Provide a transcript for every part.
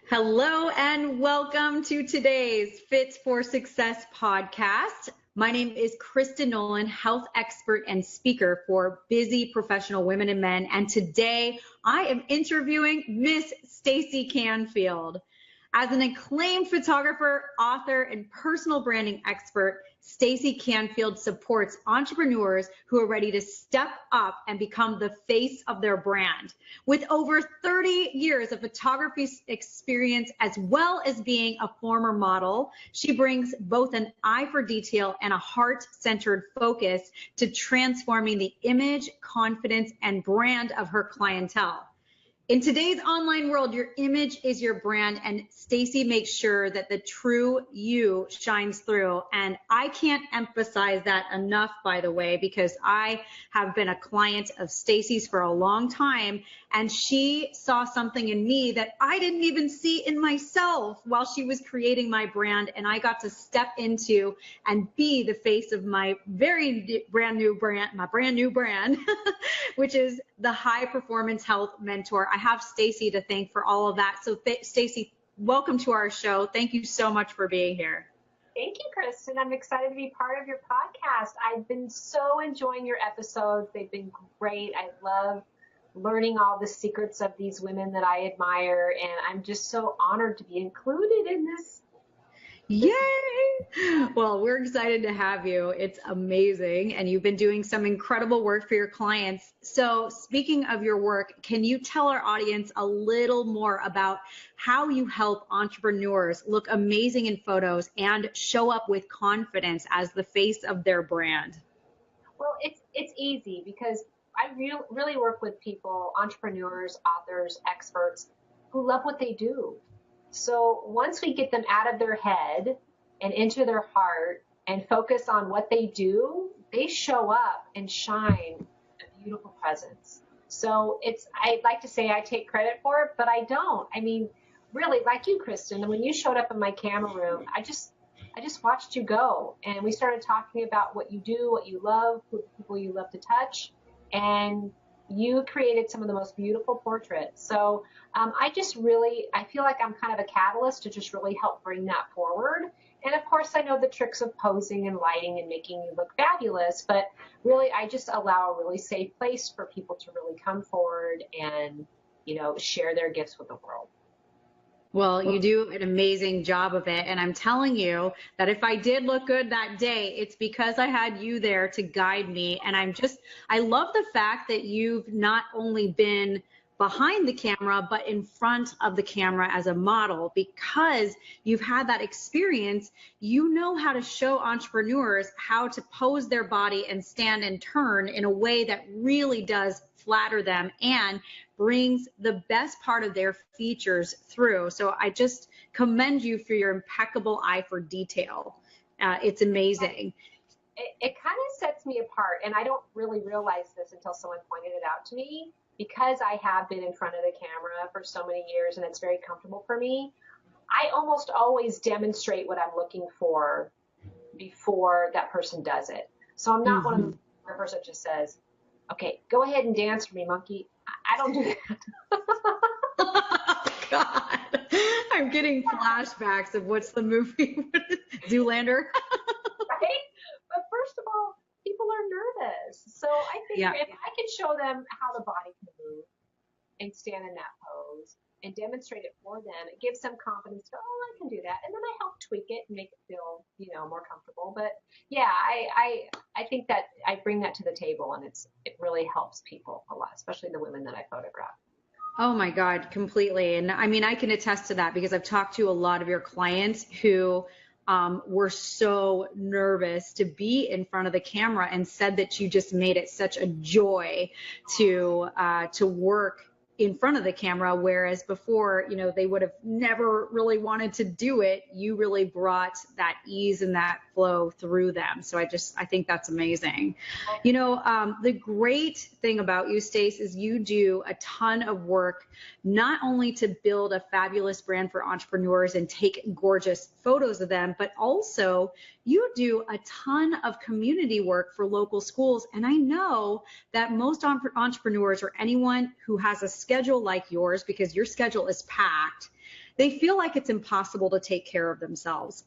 Hello and welcome to today's Fit for Success podcast. My name is Kristen Nolan, health expert and speaker for busy professional women and men. And today I am interviewing Miss Stacey Canfield. As an acclaimed photographer, author, and personal branding expert, Stacey Canfield supports entrepreneurs who are ready to step up and become the face of their brand. With over 30 years of photography experience, as well as being a former model, she brings both an eye for detail and a heart-centered focus to transforming the image, confidence, and brand of her clientele. In today's online world, your image is your brand, and Stacey makes sure that the true you shines through. And I can't emphasize that enough, by the way, because I have been a client of Stacey's for a long time, and she saw something in me that I didn't even see in myself while she was creating my brand, and I got to step into and be the face of my brand new brand, which is the High Performance Health Mentor. I have Stacey to thank for all of that. So Stacey, welcome to our show. Thank you so much for being here. Thank you, Kristen. I'm excited to be part of your podcast. I've been so enjoying your episodes. They've been great. I love learning all the secrets of these women that I admire, and I'm just so honored to be included in this. Yay! Well, we're excited to have you. It's amazing. And you've been doing some incredible work for your clients. So speaking of your work, can you tell our audience a little more about how you help entrepreneurs look amazing in photos and show up with confidence as the face of their brand? Well, it's easy because I really work with people, entrepreneurs, authors, experts who love what they do. So once we get them out of their head and into their heart and focus on what they do, they show up and shine a beautiful presence. So I'd like to say I take credit for it, but I don't. I mean, really, like you, Kristen, when you showed up in my camera room, I just watched you go, and we started talking about what you do, what you love, who people you love to touch, and you created some of the most beautiful portraits. So I feel like I'm kind of a catalyst to just really help bring that forward. And of course, I know the tricks of posing and lighting and making you look fabulous, but really, I just allow a really safe place for people to really come forward and, share their gifts with the world. Well, you do an amazing job of it. And I'm telling you that if I did look good that day, it's because I had you there to guide me. And I love the fact that you've not only been behind the camera, but in front of the camera as a model, because you've had that experience. You know how to show entrepreneurs how to pose their body and stand and turn in a way that really does flatter them and brings the best part of their features through. So I just commend you for your impeccable eye for detail. It's amazing. It kind of sets me apart, and I don't really realize this until someone pointed it out to me, because I have been in front of the camera for so many years and it's very comfortable for me. I almost always demonstrate what I'm looking for before that person does it. So I'm not one of the photographers that just says, okay, go ahead and dance for me, monkey. I don't do that. Oh, God, I'm getting flashbacks of what's the movie? Zoolander. Right? But first of all, people are nervous. So I think if I can show them how the body can move and stand in that pose and demonstrate it for them, it gives them confidence to, oh, I can do that. And then I help tweak it and make it feel, more comfortable. But yeah, I think that I bring that to the table, and it really helps people a lot, especially the women that I photograph. Oh my God, completely. And I mean, I can attest to that because I've talked to a lot of your clients who were so nervous to be in front of the camera, and said that you just made it such a joy to work in front of the camera, whereas before, they would have never really wanted to do it. You really brought that ease and that flow through them. So I think that's amazing. The great thing about you, Stace, is you do a ton of work, not only to build a fabulous brand for entrepreneurs and take gorgeous photos of them, but also you do a ton of community work for local schools. And I know that most entrepreneurs, or anyone who has a schedule like yours, because your schedule is packed, they feel like it's impossible to take care of themselves.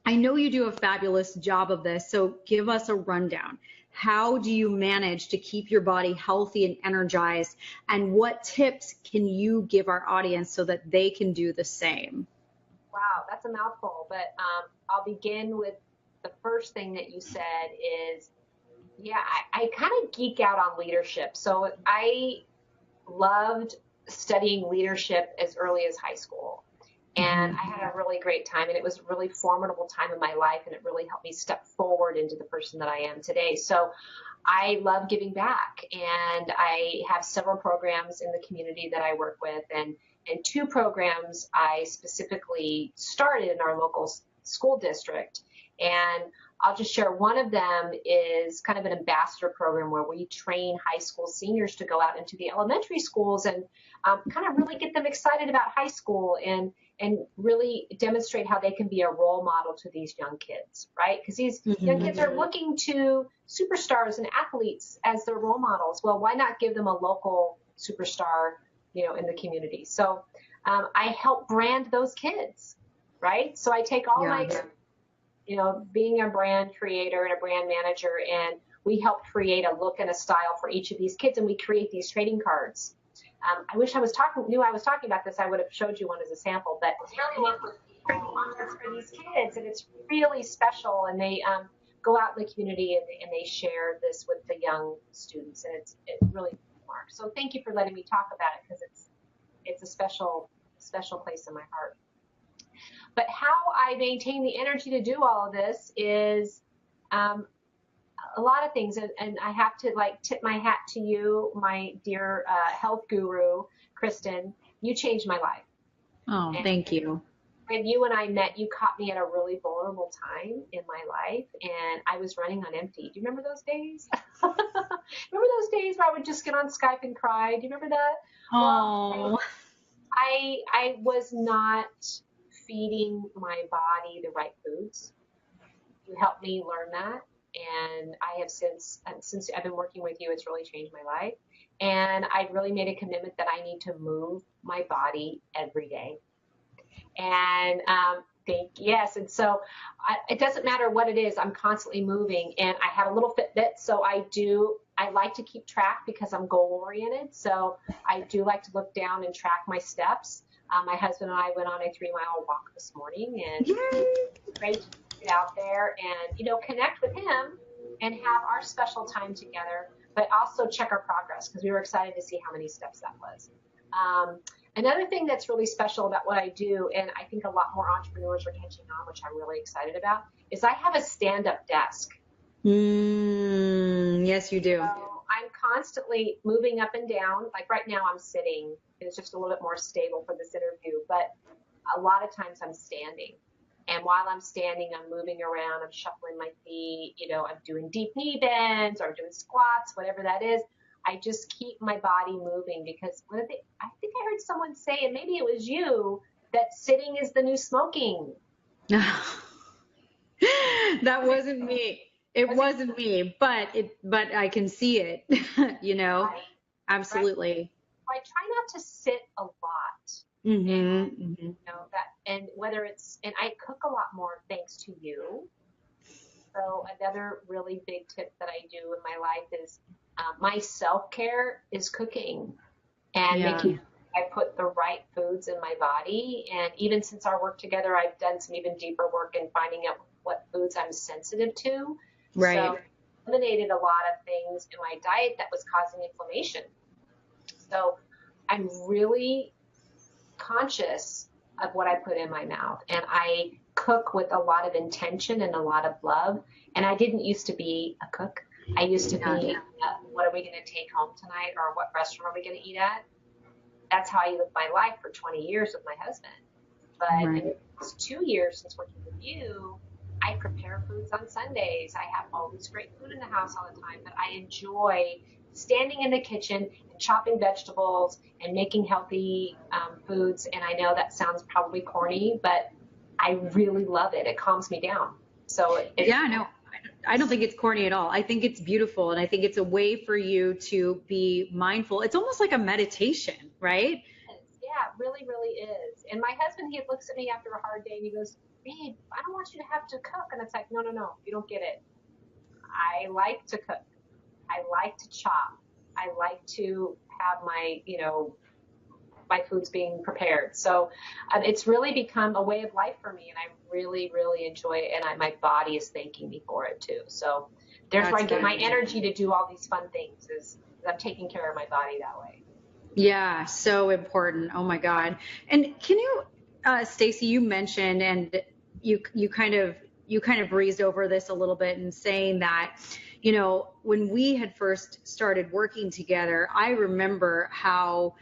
I know you do a fabulous job of this, so give us a rundown. How do you manage to keep your body healthy and energized? And what tips can you give our audience so that they can do the same? Wow, that's a mouthful, but I'll begin with the first thing that you said is, yeah, I kind of geek out on leadership. So I loved studying leadership as early as high school. And I had a really great time, and it was a really formidable time in my life, and it really helped me step forward into the person that I am today. So I love giving back, and I have several programs in the community that I work with, and two programs I specifically started in our local school district. And I'll just share one of them is kind of an ambassador program where we train high school seniors to go out into the elementary schools and kind of really get them excited about high school and really demonstrate how they can be a role model to these young kids, right? Because these young kids are looking to superstars and athletes as their role models. Well, why not give them a local superstar, in the community? So I help brand those kids, right? So I take all my being a brand creator and a brand manager, and we help create a look and a style for each of these kids, and we create these trading cards. I wish I was talking about this. I would have showed you one as a sample, but we work with trading cards for these kids, and it's really special. And they go out in the community and they share this with the young students, and it's really smart. So thank you for letting me talk about it, because it's a special place in my heart. But how I maintain the energy to do all of this is a lot of things. And I have to tip my hat to you, my dear health guru, Kristen. You changed my life. Oh, thank you. When you and I met, you caught me at a really vulnerable time in my life, and I was running on empty. Do you remember those days? Remember those days where I would just get on Skype and cry? Do you remember that? Oh. Well, I was not feeding my body the right foods. You helped me learn that, and I have since I've been working with you, it's really changed my life. And I've really made a commitment that I need to move my body every day. And and so it doesn't matter what it is, I'm constantly moving, and I have a little Fitbit, so I like to keep track because I'm goal oriented. So I do like to look down and track my steps. My husband and I went on a 3-mile walk this morning, and it's great to get out there and, connect with him and have our special time together, but also check our progress, because we were excited to see how many steps that was. Another thing that's really special about what I do, and I think a lot more entrepreneurs are catching on, which I'm really excited about, is I have a stand-up desk. Yes, you do. So I'm constantly moving up and down. Like right now I'm sitting. It's just a little bit more stable for this interview, but a lot of times I'm standing. And while I'm standing, I'm moving around, I'm shuffling my feet, I'm doing deep knee bends, or I'm doing squats, whatever that is. I just keep my body moving, because I think I heard someone say, and maybe it was you, that sitting is the new smoking. That wasn't me. It wasn't me, but I can see it, Right? Absolutely. Right. I try not to sit a lot. And whether and I cook a lot more thanks to you. So another really big tip that I do in my life is my self-care is cooking and making I put the right foods in my body. And even since our work together, I've done some even deeper work in finding out what foods I'm sensitive to. Right. So I eliminated a lot of things in my diet that was causing inflammation. So I'm really conscious of what I put in my mouth, and I cook with a lot of intention and a lot of love. And I didn't used to be a cook. I used to be, what are we going to take home tonight, or what restaurant are we going to eat at? That's how I lived my life for 20 years with my husband. But in the last 2 years since working with you, I prepare foods on Sundays. I have all this great food in the house all the time, but I enjoy standing in the kitchen and chopping vegetables and making healthy foods. And I know that sounds probably corny, but I really love it. It calms me down. So I don't think it's corny at all. I think it's beautiful, and I think it's a way for you to be mindful. It's almost like a meditation, right? Yeah, really, really is. And my husband, he looks at me after a hard day and he goes, babe, I don't want you to have to cook. And it's like, no, you don't get it. I like to cook. I like to chop. I like to have my, my foods being prepared. So it's really become a way of life for me, and I really, really enjoy it. And my body is thanking me for it too. So there's where I get my energy to do all these fun things, is I'm taking care of my body that way. Yeah, so important. Oh my God. And can you, Stacey, you mentioned, and you kind of breezed over this a little bit in saying that, when we had first started working together, I remember how,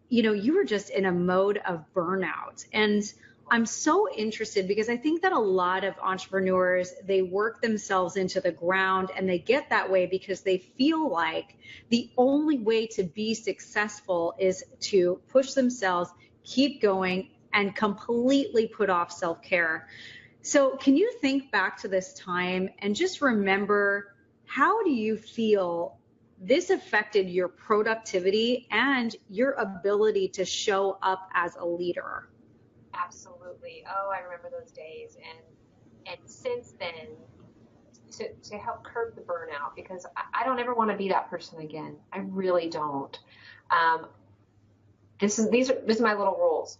you were just in a mode of burnout. And I'm so interested because I think that a lot of entrepreneurs, they work themselves into the ground, and they get that way because they feel like the only way to be successful is to push themselves, keep going, and completely put off self-care. So can you think back to this time and just remember, how do you feel this affected your productivity and your ability to show up as a leader? Absolutely. Oh, I remember those days. And since then, to help curb the burnout, because I don't ever want to be that person again. I really don't. These are my little rules.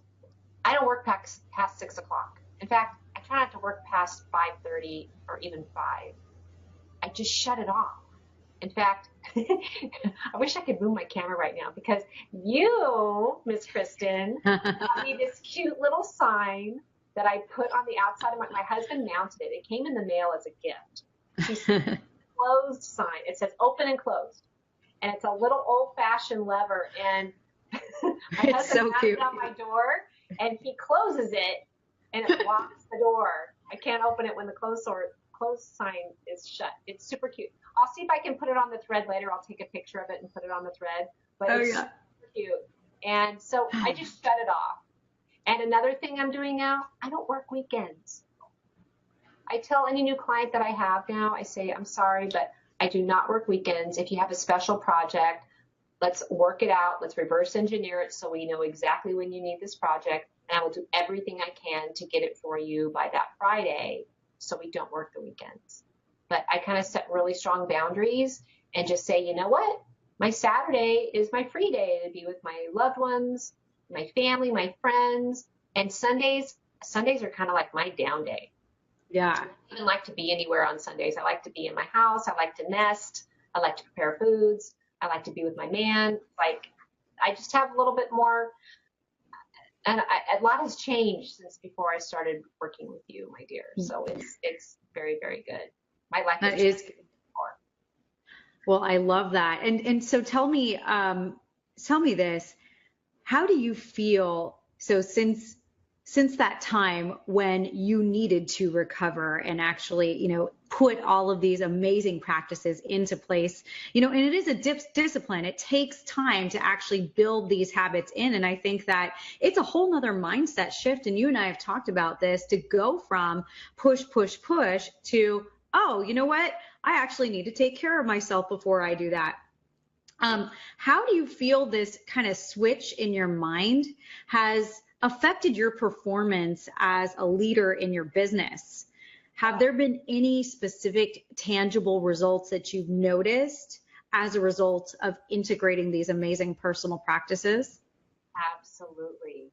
I don't work past 6 o'clock. In fact, I try not to work past 5:30 or even 5. I just shut it off. In fact, I wish I could move my camera right now, because you, Miss Kristen, got me this cute little sign that I put on the outside of my husband mounted it. It came in the mail as a gift. She's closed sign. It says open and closed. And it's a little old-fashioned lever. And my husband mounted it on my door, and he closes it, and it locks the door. I can't open it when the closed sign is shut. It's super cute. I'll see if I can put it on the thread later. I'll take a picture of it and put it on the thread. But it's super cute. And so I just shut it off. And another thing I'm doing now, I don't work weekends. I tell any new client that I have now, I say, I'm sorry, but I do not work weekends. If you have a special project, let's work it out. Let's reverse engineer it so we know exactly when you need this project. And I will do everything I can to get it for you by that Friday, so we don't work the weekends. But I kind of set really strong boundaries and just say, you know what? My Saturday is my free day to be with my loved ones, my family, my friends. And Sundays are kind of like my down day. Yeah. I don't even like to be anywhere on Sundays. I like to be in my house. I like to nest. I like to prepare foods. I like to be with my man. Like, I just have a little bit more. And a lot has changed since before I started working with you, my dear. So it's very, very good. My life is before. Well, I love that. And so tell me this, how do you feel? So since that time when you needed to recover and actually, put all of these amazing practices into place, and it is a discipline. It takes time to actually build these habits in. And I think that it's a whole nother mindset shift. And you and I have talked about this, to go from push to, oh, you know what? I actually need to take care of myself before I do that. How do you feel this kind of switch in your mind has affected your performance as a leader in your business? Have there been any specific tangible results that you've noticed as a result of integrating these amazing personal practices? Absolutely.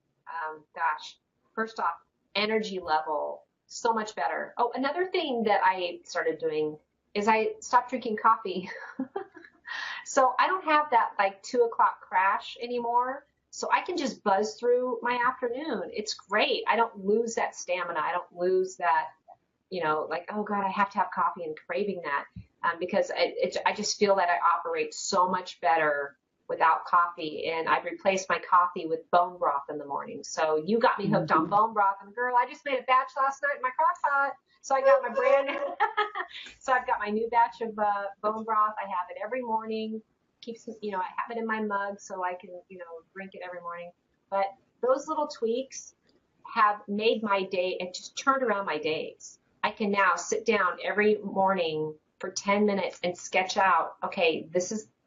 Gosh, first off, energy level, so much better. Oh, another thing that I started doing is I stopped drinking coffee. So I don't have that like 2 o'clock crash anymore. So I can just buzz through my afternoon. It's great. I don't lose that stamina. I don't lose that, like, oh God, I have to have coffee and craving that. Because I just feel that I operate so much better without coffee. And I've replaced my coffee with bone broth in the morning. So you got me hooked on bone broth. And girl, I just made a batch last night in my crock pot. So I got my so I've got my new batch of bone broth. I have it every morning. Keeps, I have it in my mug so I can, drink it every morning. But those little tweaks have made my day, it just turned around my days. I can now sit down every morning for 10 minutes and sketch out, okay,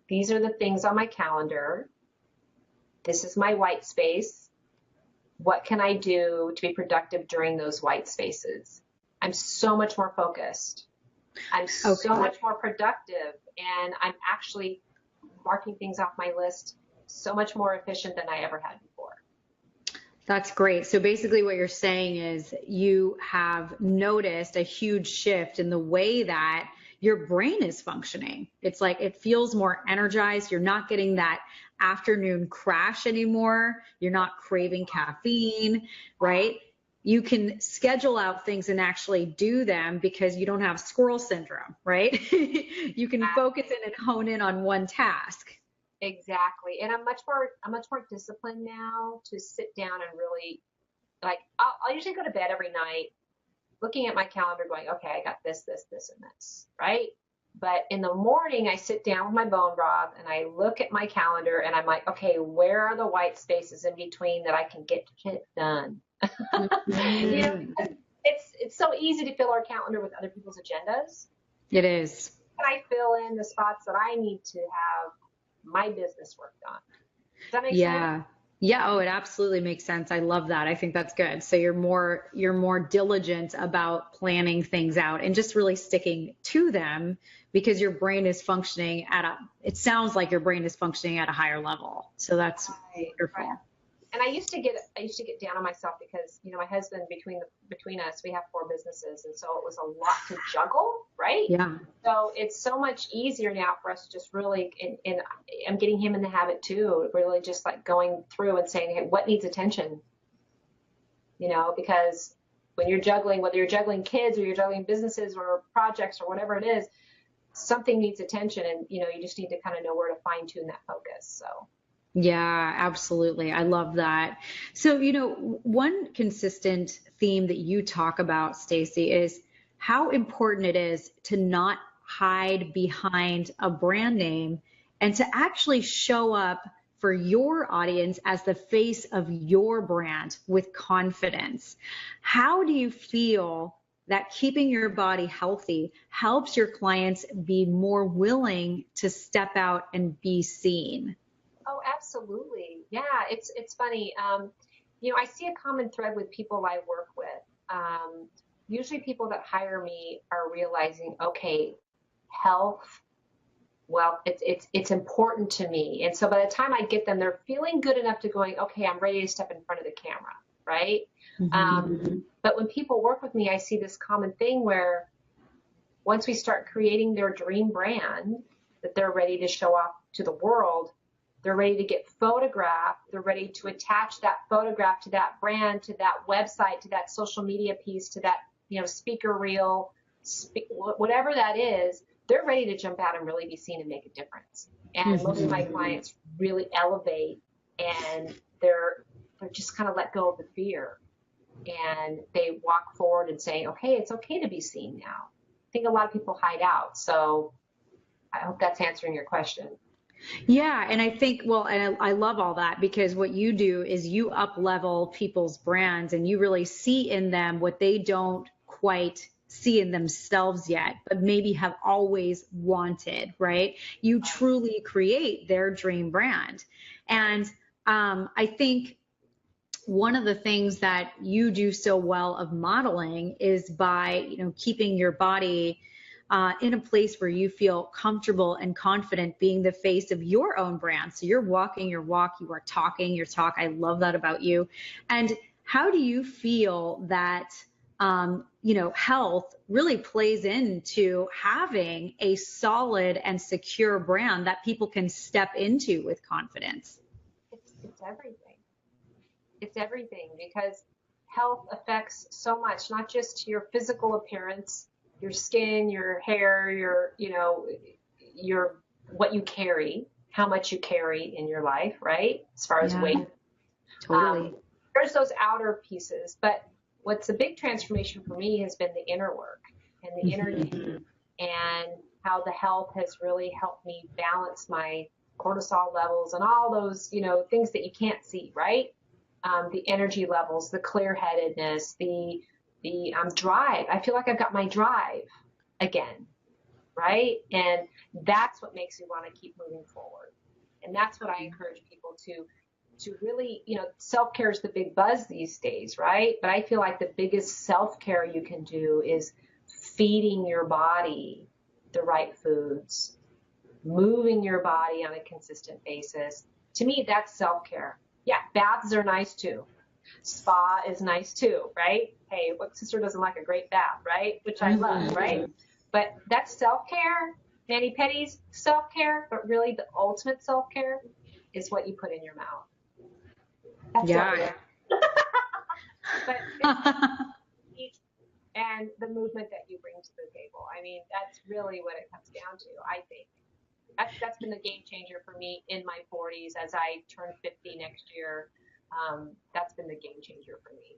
these are the things on my calendar. This is my white space. what can I do to be productive during those white spaces? I'm so much more focused. I'm so much more productive, and I'm actually marking things off my list so much more efficient than I ever had before. That's great. So basically what you're saying is you have noticed a huge shift in the way that your brain is functioning. It's like it feels more energized. You're not getting that afternoon crash anymore. You're not craving caffeine, right? You can schedule out things and actually do them because you don't have squirrel syndrome, right? You can focus in and hone in on one task. Exactly. And I'm much more disciplined now to sit down and really, like, I'll usually go to bed every night looking at my calendar going, okay, I got this, this, this, and this, right? But in the morning, I sit down with my bone broth and I look at my calendar and I'm like, okay, where are the white spaces in between that I can get shit done? You know, it's so easy to fill our calendar with other people's agendas. It is. And I fill in the spots that I need to have my business work done. Does that make sense? Yeah. Oh, it absolutely makes sense. I love that. I think that's good. So you're more diligent about planning things out and just really sticking to them because your brain is functioning it sounds like your brain is functioning at a higher level. So that's wonderful. Right. And I used to get down on myself because, my husband, between us, we have 4 businesses. And so it was a lot to juggle, right? Yeah. So it's so much easier now for us to just really, and I'm getting him in the habit too, really just like going through and saying, hey, what needs attention? Because when you're juggling, whether you're juggling kids or you're juggling businesses or projects or whatever it is, something needs attention. And, you just need to kind of know where to fine tune that focus. So. Yeah, absolutely. I love that. So, one consistent theme that you talk about, Stacey, is how important it is to not hide behind a brand name and to actually show up for your audience as the face of your brand with confidence. How do you feel that keeping your body healthy helps your clients be more willing to step out and be seen? Oh, absolutely. Yeah, it's funny. I see a common thread with people I work with. Usually people that hire me are realizing, okay, health, well, it's important to me. And so by the time I get them, they're feeling good enough to going, okay, I'm ready to step in front of the camera, right? But when people work with me, I see this common thing where once we start creating their dream brand that they're ready to show off to the world, they're ready to get photographed. They're ready to attach that photograph to that brand, to that website, to that social media piece, to that, speaker reel, whatever that is. They're ready to jump out and really be seen and make a difference. And most of my clients really elevate, and they're just kind of let go of the fear, and they walk forward and say, okay, it's okay to be seen now. I think a lot of people hide out. So I hope that's answering your question. Yeah. And I think, and I love all that because what you do is you up level people's brands and you really see in them what they don't quite see in themselves yet, but maybe have always wanted, right? You truly create their dream brand. And I think one of the things that you do so well of modeling is by, keeping your body in a place where you feel comfortable and confident being the face of your own brand. So you're walking your walk, you are talking your talk. I love that about you. And how do you feel that, health really plays into having a solid and secure brand that people can step into with confidence? It's everything. It's everything because health affects so much, not just your physical appearance, your skin, your hair, your what you carry, how much you carry in your life, right? As far as weight. Totally. There's those outer pieces, but what's a big transformation for me has been the inner work and the inner game, and how the health has really helped me balance my cortisol levels and all those, things that you can't see, right? The energy levels, the clear-headedness, the drive. I feel like I've got my drive again, right? And that's what makes me want to keep moving forward. And that's what I encourage people to really, self-care is the big buzz these days, right? But I feel like the biggest self-care you can do is feeding your body the right foods, moving your body on a consistent basis. To me, that's self-care. Yeah, baths are nice too. Spa is nice too, right? Hey, what sister doesn't like a great bath, right? Which I love, right? But that's self-care, mani-pedis, self-care, but really the ultimate self-care is what you put in your mouth. That's self-care. But it's and the movement that you bring to the table. I mean, that's really what it comes down to, I think. That's been the game changer for me in my 40s as I turn 50 next year. That's been the game changer for me.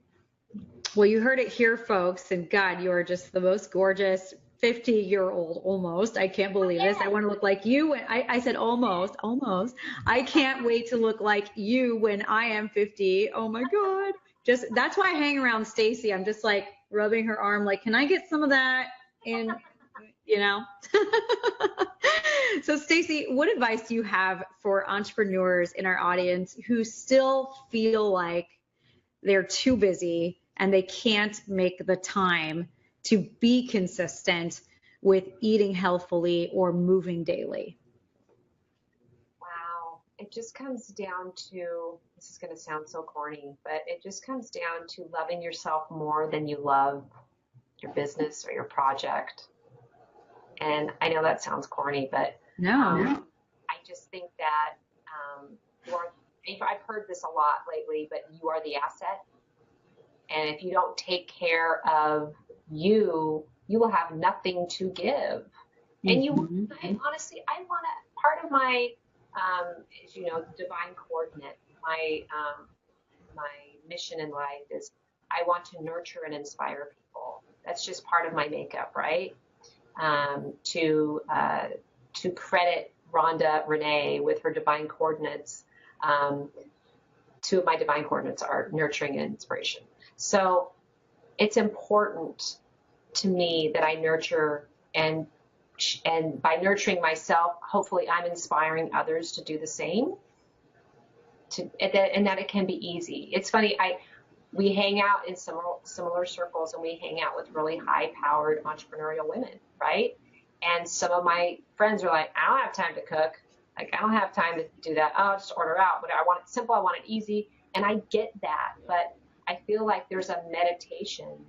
Well, you heard it here, folks. And God, you are just the most gorgeous 50-year-old almost. I can't believe this. I want to look like you. I said almost. I can't wait to look like you when I am 50. Oh my God. That's why I hang around Stacey. I'm just like rubbing her arm, like, can I get some of that? And So Stacey, what advice do you have for entrepreneurs in our audience who still feel like they're too busy and they can't make the time to be consistent with eating healthfully or moving daily? Wow. It just comes down to, this is going to sound so corny, but it just comes down to loving yourself more than you love your business or your project. And I know that sounds corny, but I just think that I've heard this a lot lately, but you are the asset. And if you don't take care of you, you will have nothing to give. And honestly, I want to, part of my, divine coordinate, my mission in life is I want to nurture and inspire people. That's just part of my makeup, right? To credit Rhonda Renee with her divine coordinates. Two of my divine coordinates are nurturing and inspiration. So it's important to me that I nurture and by nurturing myself, hopefully I'm inspiring others to do the same. And that it can be easy. It's funny. We hang out in similar circles, and we hang out with really high-powered entrepreneurial women, right? And some of my friends are like, I don't have time to cook. Like, I don't have time to do that. I'll just order out. But I want it simple. I want it easy. And I get that. But I feel like there's a meditation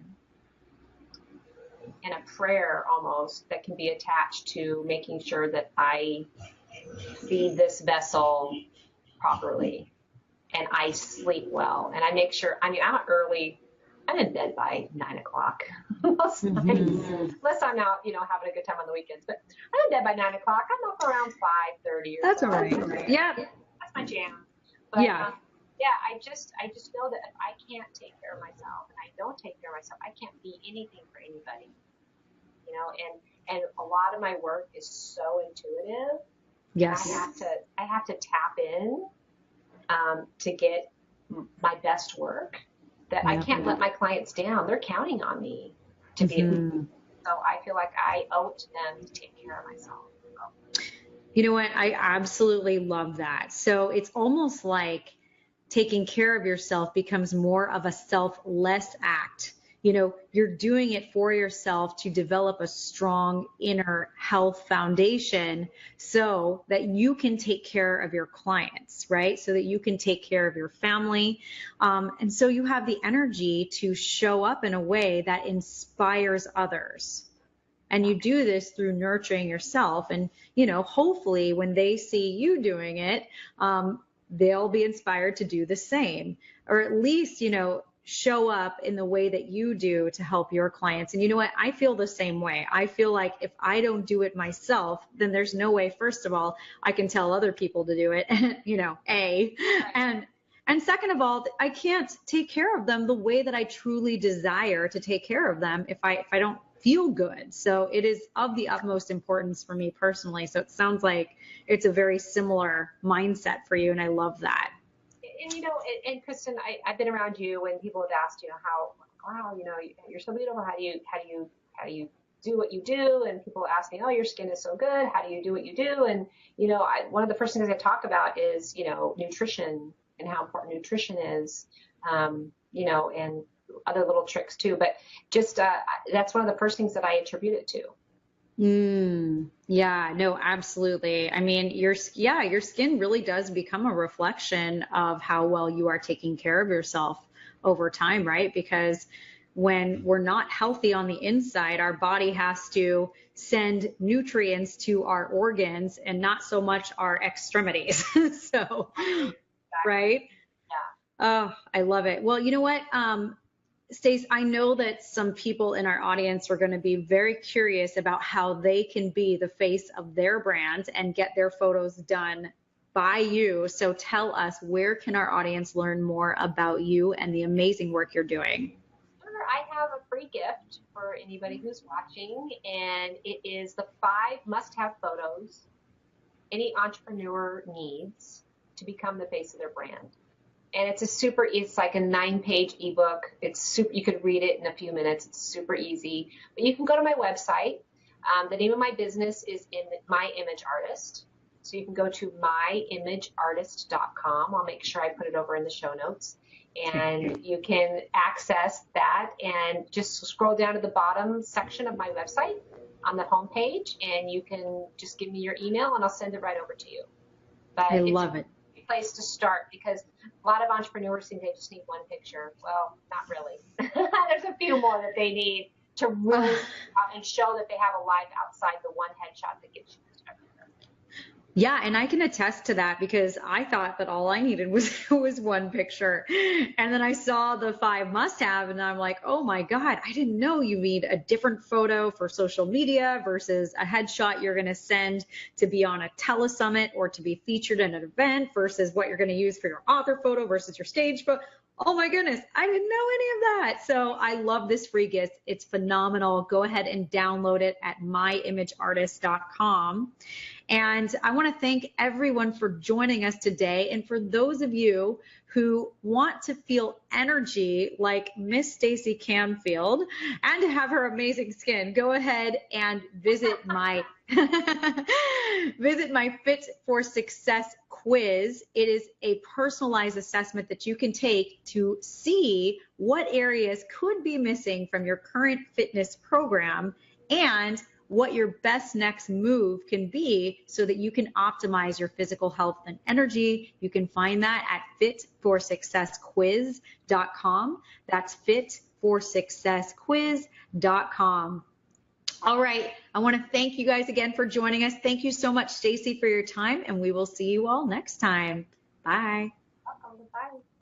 and a prayer almost that can be attached to making sure that I feed this vessel properly. And I sleep well, and I make sure, I'm in bed by 9 o'clock most nights, unless I'm out, having a good time on the weekends, but I'm in bed by 9 o'clock. I'm up around 5:30 or That's so. all right. Yeah. That's my jam. But, I just know that if I can't take care of myself and I don't take care of myself, I can't be anything for anybody, and a lot of my work is so intuitive. Yes. I have to tap in to get my best work, that I can't let my clients down. They're counting on me to be so I feel like I owe it to them to take care of myself. You know what? I absolutely love that. So it's almost like taking care of yourself becomes more of a selfless act. You're doing it for yourself to develop a strong inner health foundation so that you can take care of your clients, right? So that you can take care of your family. And so you have the energy to show up in a way that inspires others. And you do this through nurturing yourself. And, hopefully when they see you doing it, they'll be inspired to do the same, or at least, show up in the way that you do to help your clients. And you know what? I feel the same way. I feel like if I don't do it myself, then there's no way, first of all, I can tell other people to do it, and second of all, I can't take care of them the way that I truly desire to take care of them if I don't feel good. So it is of the utmost importance for me personally. So it sounds like it's a very similar mindset for you, and I love that. And Kristen, I've been around you when people have asked, wow, you're so beautiful. How do you do what you do? And people ask me, oh, your skin is so good. How do you do what you do? And, one of the first things I talk about is, nutrition and how important nutrition is, you know, and other little tricks too. But just that's one of the first things that I attribute it to. Yeah, no, absolutely. I mean, your skin really does become a reflection of how well you are taking care of yourself over time, right? Because when we're not healthy on the inside, our body has to send nutrients to our organs and not so much our extremities. So, Exactly. right? Yeah. Oh, I love it. Well, you know what? Stace, I know that some people in our audience are going to be very curious about how they can be the face of their brand and get their photos done by you. So tell us, where can our audience learn more about you and the amazing work you're doing? Sure, I have a free gift for anybody who's watching, and it is the 5 must-have photos any entrepreneur needs to become the face of their brand. And it's like a 9-page ebook. It's super, you could read it in a few minutes. It's super easy. But you can go to my website. The name of my business is My Image Artist. So you can go to myimageartist.com. I'll make sure I put it over in the show notes. And you can access that and just scroll down to the bottom section of my website on the homepage, and you can just give me your email and I'll send it right over to you. But I love it. Place to start, because a lot of entrepreneurs think they just need one picture. Well, not really. There's a few more that they need to really and show that they have a life outside the one headshot that gets you everywhere. Yeah, and I can attest to that because I thought that all I needed was one picture. And then I saw the 5 must-have and I'm like, "Oh my God, I didn't know you need a different photo for social media versus a headshot you're going to send to be on a telesummit or to be featured in an event versus what you're going to use for your author photo versus your stage photo." Oh my goodness, I didn't know any of that. So I love this free gift. It's phenomenal. Go ahead and download it at myimageartist.com. And I want to thank everyone for joining us today. And for those of you who want to feel energy like Miss Stacey Canfield and to have her amazing skin, go ahead and visit my Fit for Success quiz. It is a personalized assessment that you can take to see what areas could be missing from your current fitness program and what your best next move can be so that you can optimize your physical health and energy. You can find that at fitforsuccessquiz.com. That's fitforsuccessquiz.com. All right. I want to thank you guys again for joining us. Thank you so much, Stacey, for your time, and we will see you all next time. Bye. Welcome. Bye.